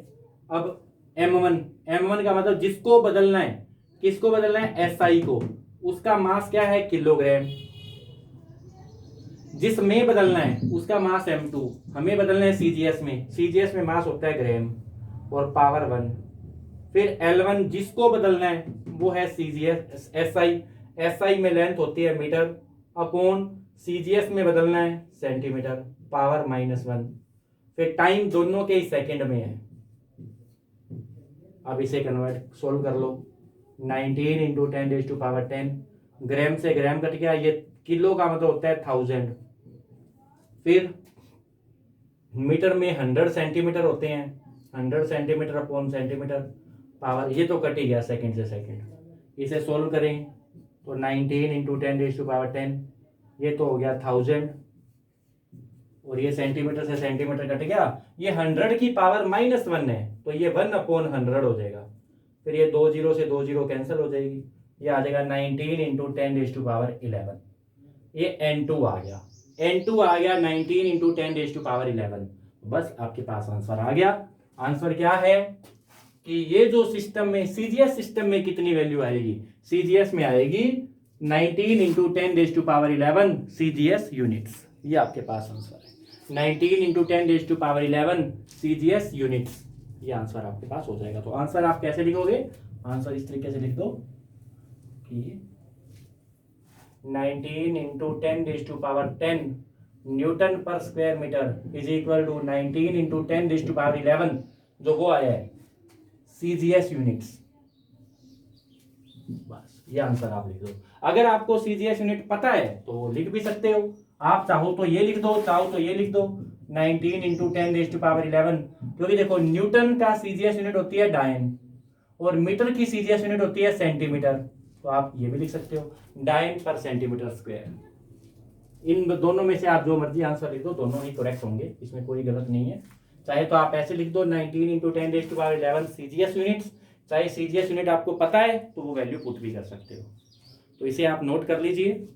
अब M1 का मतलब जिसको बदलना है, किसको बदलना है SI को, उसका मास क्या है किलोग्राम, जिसमें बदलना है उसका मास M2, हमें बदलना है CGS में मास होता है ग्राम और पावर 1। फिर L1 जिसको बदलना है वो है CGS SI में लेंथ होती है मीटर, अपॉन CGS में बदलना है सेंटीमीटर, पावर -1। फिर टाइम दोनों के ही सेकंड में है। अब इसे कन्वर्ट सोल्व कर लो, 19 इंटू 10⁻10, ग्राम से ग्राम कट गया, ये किलो का मतलब होता है 1000। फिर मीटर में 100 सेंटीमीटर होते हैं, 100 सेंटीमीटर अपॉन सेंटीमीटर, पावर ये तो कट ही गया सेकंड से सेकंड। इसे सोल्व करें तो 19 इंटू 10⁻10, ये तो हो गया 1000, और ये सेंटीमीटर से सेंटीमीटर कट गया, ये 100 की पावर -1 है तो ये 1/100 हो जाएगा। फिर ये 2 0 से 2 0 कैंसिल हो जाएगी, ये आ जाएगा 19 इंटू 10⁻11। ये N2 आ गया, N2 आ गया 19 इंटू 10⁻11। बस आपके पास आंसर आ गया। आंसर क्या है कि ये जो सिस्टम में CGS सिस्टम में कितनी वैल्यू आएगी, CGS में आएगी 19 इंटू 10⁻11 CGS यूनिट्स। ये आपके पास आंसर है, 19 इंटू 10⁻11 CGS यूनिट्स। ये आंसर आपके पास हो जाएगा। तो आंसर आप कैसे लिखोगे, आंसर इस तरीके से लिख दो कि 19 into 10⁻10 newton per square metre is equal to 19 into 10⁻11 जो वो आया है CGS यूनिट्स। बस ये आंसर आप लिख दो। अगर आपको CGS यूनिट पता है तो लिख भी सकते हो, आप चाहो तो ये लिख दो, चाहो तो ये लिख दो 19 इंटू 10⁻11, क्योंकि देखो न्यूटन का CGS यूनिट होती है डायन और मीटर की CGS यूनिट होती है सेंटीमीटर, तो आप ये भी लिख सकते हो डायन पर सेंटीमीटर स्क्वायर। इन दोनों में से आप जो मर्जी आंसर लिख दो, दोनों ही करेक्ट होंगे, इसमें कोई गलत नहीं है। चाहे तो आप ऐसे लिख दो 19 इंटू 10⁻11 CGS यूनिट्स, चाहे CGS यूनिट आपको पता है तो वो वैल्यू पुट भी कर सकते हो। तो इसे आप नोट कर लीजिए।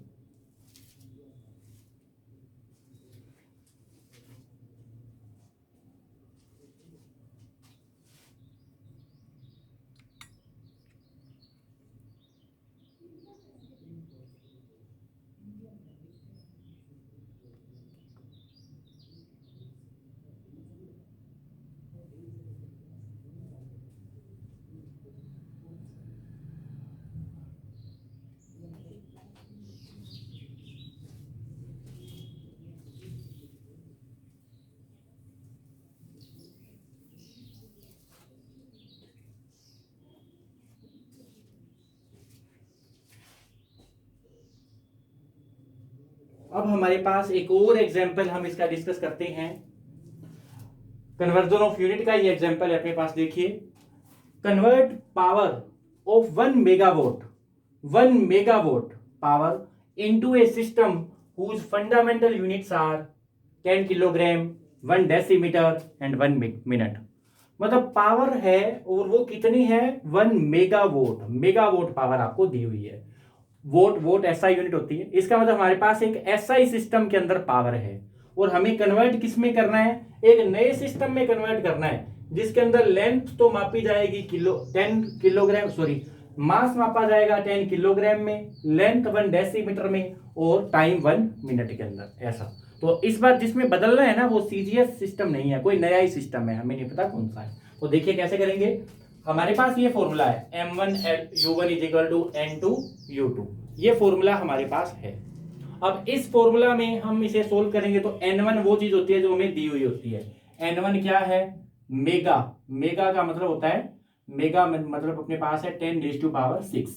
अब हमारे पास एक और एग्जाम्पल हम इसका डिस्कस करते हैं, कन्वर्जन ऑफ यूनिट का ये एग्जाम्पल है अपने पास। देखिए, convert power of 1 megawatt power into a system whose fundamental units are 10 kilogram, 1 decimetre and 1 minute. मतलब पावर है और वो कितनी है 1 मेगावाट पावर आपको दी हुई है। वोट SI यूनिट होती है, इसका मतलब हमारे पास एक SI सिस्टम के अंदर पावर है और हमें कन्वर्ट किस में करना है, एक नए सिस्टम में कन्वर्ट करना है जिसके अंदर लेंथ तो मापी जाएगी 10 किलोग्राम, सॉरी मास मापा जाएगा 10 किलोग्राम में, लेंथ 1 डेसीमीटर में और टाइम 1 मिनट के अंदर। ऐसा तो इस बार जिसमें बदलना है ना वो CGS सिस्टम नहीं है, कोई नया ही सिस्टम है, हमें नहीं पता कौन सा है। तो देखिए कैसे करेंगे, हमारे पास ये फॉर्मूला है M1U1 = N2U2, ये फॉर्मूला हमारे पास है। अब इस फॉर्मूला में हम इसे सोल्व करेंगे तो N1 वो चीज होती है जो हमें दी हुई होती है। N1 क्या है, मेगा का मतलब होता है मेगा मतलब अपने पास है 10⁻6,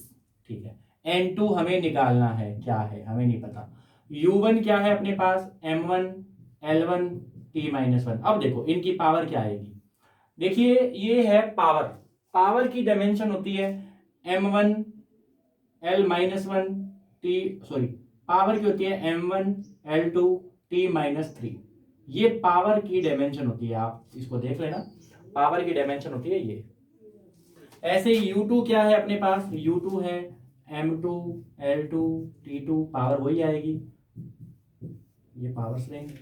ठीक है। n2 हमें निकालना है, क्या है हमें नहीं पता। u1 क्या है अपने पास, m1 l1 t-1। अब देखो इनकी पावर क्या आएगी, देखिए ये है पावर, पावर की डायमेंशन होती है m1 l-1 t, sorry power की होती है m1 l2 t-3। ये पावर की डायमेंशन होती है, आप इसको देख लेना, पावर की डायमेंशन होती है ये। ऐसे u2 क्या है अपने पास, u2 है m2 l2 t2, पावर वही आएगी, ये पावर्स लेंगे।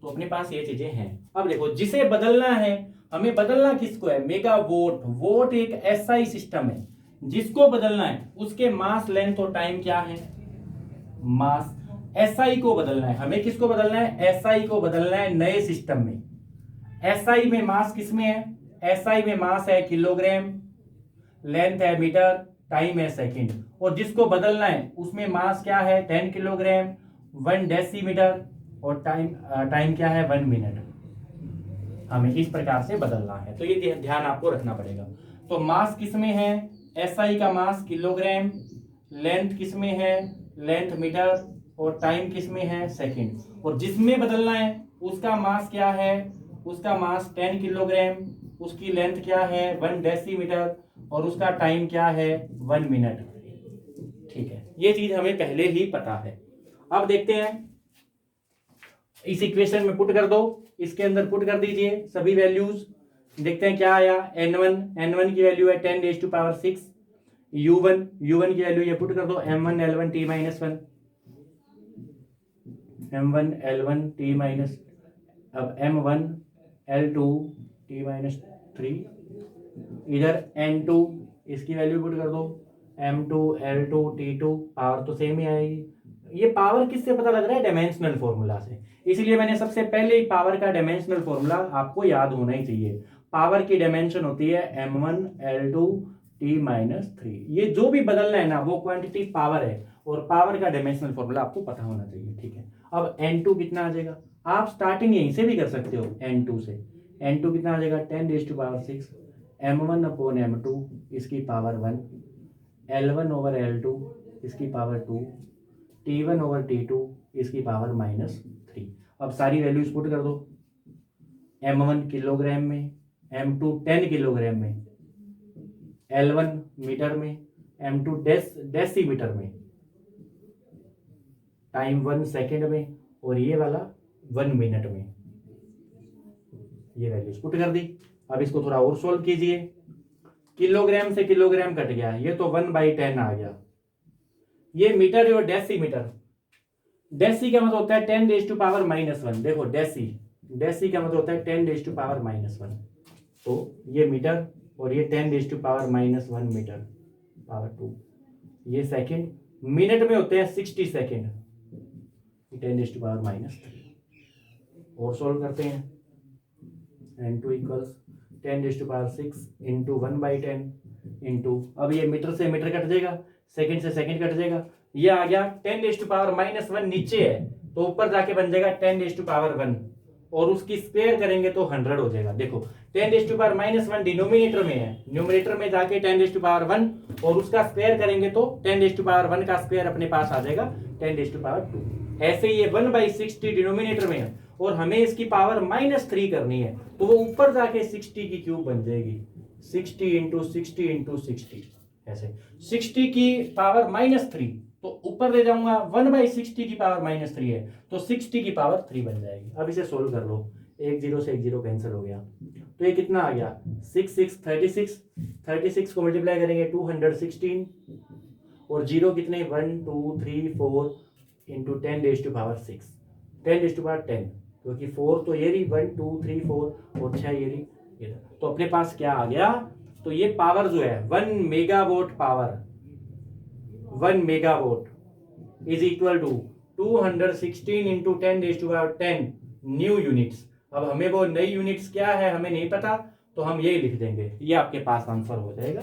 तो अपने पास ये चीजें हैं। अब देखो जिसे बदलना है, हमें बदलना किसको है, मेगा वोट। वोट एक एसआई सिस्टम है, जिसको बदलना है उसके मास लेंथ और टाइम क्या है, मास। एसआई को बदलना है, हमें किसको बदलना है, एसआई को बदलना है नए सिस्टम में। एसआई में मास किसमें है, एसआई में मास है किलोग्राम, लेंथ है मीटर, टाइम है सेकंड। और जिसको बदलना है उसमें मास क्या है 10 किलोग्राम, 1 डेसीमीटर, और टाइम क्या है 1 मिनट। हमें इस प्रकार से बदलना है, तो ये ध्यान आपको रखना पड़ेगा। तो मास किसमें है, एसआई का मास किलोग्राम, लेंथ किसमें है, लेंथ मीटर, और टाइम किसमें है सेकंड। और जिसमें बदलना है उसका मास क्या है, उसका मास 10 किलोग्राम, उसकी लेंथ क्या है 1 डेसीमीटर, और उसका टाइम क्या है 1 मिनट, ठीक है। ये चीज हमें पहले ही पता है। अब देखते हैं, इस इक्वेशन में पुट कर दो, इसके अंदर पुट कर दीजिए सभी वैल्यूज, देखते हैं क्या आया। n1 की वैल्यू है 10⁻6, u1 की वैल्यू ये पुट कर दो m1 l1 t-1, m1 l1 t-, अब m1 l2 t-3, इधर n2 इसकी वैल्यू पुट कर दो m2 l2 t2, पावर तो सेम ही आएगी। ये पावर किससे पता लग रहा है, डायमेंशनल फॉर्मूला से, इसलिए मैंने सबसे पहले ही पावर का डायमेंशनल फॉर्मूला आपको याद होना ही चाहिए। पावर की डायमेंशन होती है m1 l2 t-3। ये जो भी बदलना है ना वो क्वांटिटी पावर है, और पावर का डायमेंशनल फॉर्मूला आपको पता होना चाहिए, ठीक है। अब n2 कितना आ जाएगा, आप स्टार्टिंग यहीं से भी कर सकते हो, n2 से। n2 कितना आ जाएगा 10⁻6 m1 अपॉन m2 इसकी पावर 1, l1 ओवर l2 इसकी पावर 2, t1 ओवर t2 इसकी पावर -3। अब सारी वैल्यूज पुट कर दो, m1 किलोग्राम में, m2 10 किलोग्राम में, l1 मीटर में, m2 डेसीमीटर में, टाइम 1 सेकेंड में, और ये वाला 1 मिनट में। ये वैल्यूज पुट कर दी। अब इसको थोड़ा और सोल्व कीजिए, किलोग्राम से किलोग्राम कट गया, ये तो 1/10 आ गया। ये मीटर और डेसीमीटर, डेसी का मतलब होता है 10⁻⁻1। देखो डेसी का मतलब होता है 10⁻⁻1। तो ये मीटर, और ये 10⁻⁻1 मीटर, पावर 2। ये सेकंड, मिनट में होते हैं 60 सेकंड, 10⁻⁻3। और सोल्व करते हैं, n2 इक्वल्स 10⁻6 इंटू 1/10 इंटू, अब ये मीटर से मीटर कट जाएगा, सेकंड से सेकंड कट जाएगा, ये आ गया 10⁻⁻1 नीचे है, तो ऊपर जाके बन जाएगा 10⁻1, और उसकी स्क्वायर करेंगे तो 100 हो जाएगा। देखो 10⁻1 डिनोमिनेटर में है, न्यूमरेटर में जाके 10⁻1, और उसका स्क्वायर करेंगे तो 10⁻1 का स्क्वायर अपने पास आ जाएगा 10⁻2। ऐसे ये 1/60 डिनोमिनेटर में है, और हमें इसकी पावर -3 करनी है, तो वो ऊपर जाके 60 की क्यूब बन जाएगी, 60 इंटू 60 इंटू 60, ऐसे 60 की पावर -3, तो ऊपर ले जाऊंगा 1/60 की पावर -3 है, तो 60 की पावर 3 बन जाएगी। अब इसे सोल्व कर लो, 1 0 से 1 0 कैंसिल हो गया, तो ये कितना आ गया 6 6 36 को मल्टीप्लाई करेंगे 216, और जीरो कितने 1 2 3 4 इंटू 10⁻6, 10⁻10, क्योंकि 4 तो ये रही, 1 2 3 4 और 6 ये रही, तो अपने पास क्या आ गया, तो ये पावर जो है 1 megawatt power, 1 megawatt is equal to 216 into 10⁻10 new units. अब हमें वो नई यूनिट्स क्या है हमें नहीं पता, तो हम यही लिख देंगे, ये आपके पास आंसर हो जाएगा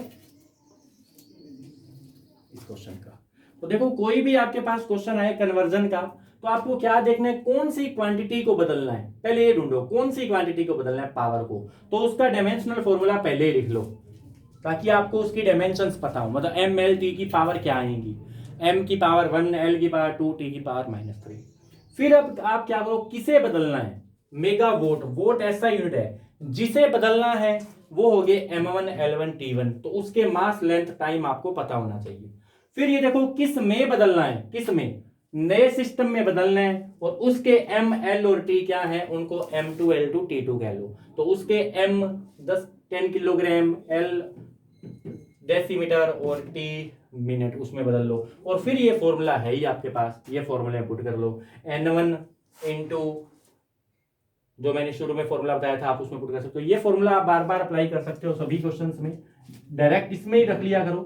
इस क्वेश्चन का। तो देखो कोई भी आपके पास क्वेश्चन आए कन्वर्जन का, तो आपको क्या देखना है, कौन सी क्वांटिटी को बदलना है, पहले ये ढूंढो कौन सी क्वांटिटी को बदलना है पावर को, तो उसका डायमेंशनल फॉर्मूला पहले ही लिख लो। ताकि आपको उसकी डायमेंशंस पता हो, मतलब एम एल टी की पावर क्या आएंगी, एम की पावर 1, एल की पावर 2, टी की पावर -3। फिर अब आप क्या करो, किसे बदलना है, मेगा वोट, वोट ऐसा यूनिट है जिसे बदलना है वो हो गए m1 l1 t1, तो उसके मास लेंथ टाइम आपको पता होना चाहिए। फिर ये देखो किस में बदलना है, किस में, नए सिस्टम में बदलना है, और उसके m l और t क्या है, उनको m2 l2 t2 कह लो, तो उसके m 10 किलोग्राम, l डेसीमीटर और t मिनट उसमें बदल लो। और फिर ये फॉर्मूला है ही आपके पास, ये फॉर्मूला पुट कर लो, n1 इंटू जो मैंने शुरू में फॉर्मूला बताया था आप उसमें पुट कर सकते हो। ये फॉर्मूला आप बार बार अप्लाई कर सकते हो सभी क्वेश्चंस में, डायरेक्ट इसमें ही रख लिया करो,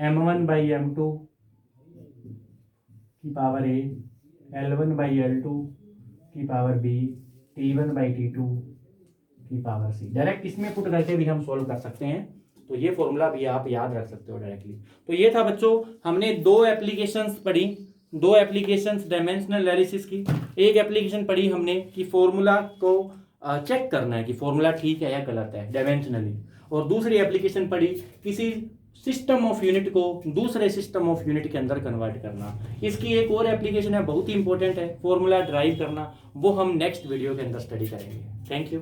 m1 बाई m2 की power a, l1 by l2 की power b, t1 by t2 की पावर c, डायरेक्ट इसमें पुट करके भी हम सॉल्व कर सकते हैं। तो ये फॉर्मूला भी आप याद रख सकते हो डायरेक्टली। तो ये था बच्चों, हमने दो एप्लीकेशंस पढ़ी, दो एप्लीकेशंस डायमेंशनल एनालिसिस की। एक एप्लीकेशन पढ़ी हमने कि फॉर्मूला को चेक करना है कि फॉर्मूला ठीक है या गलत है डायमेंशनली, और दूसरी एप्लीकेशन पढ़ी किसी सिस्टम ऑफ यूनिट को दूसरे सिस्टम ऑफ यूनिट के अंदर कन्वर्ट करना। इसकी एक और एप्लीकेशन है, बहुत ही इंपॉर्टेंट है, फॉर्मूला ड्राइव करना, वो हम नेक्स्ट वीडियो के अंदर स्टडी करेंगे। Thank you.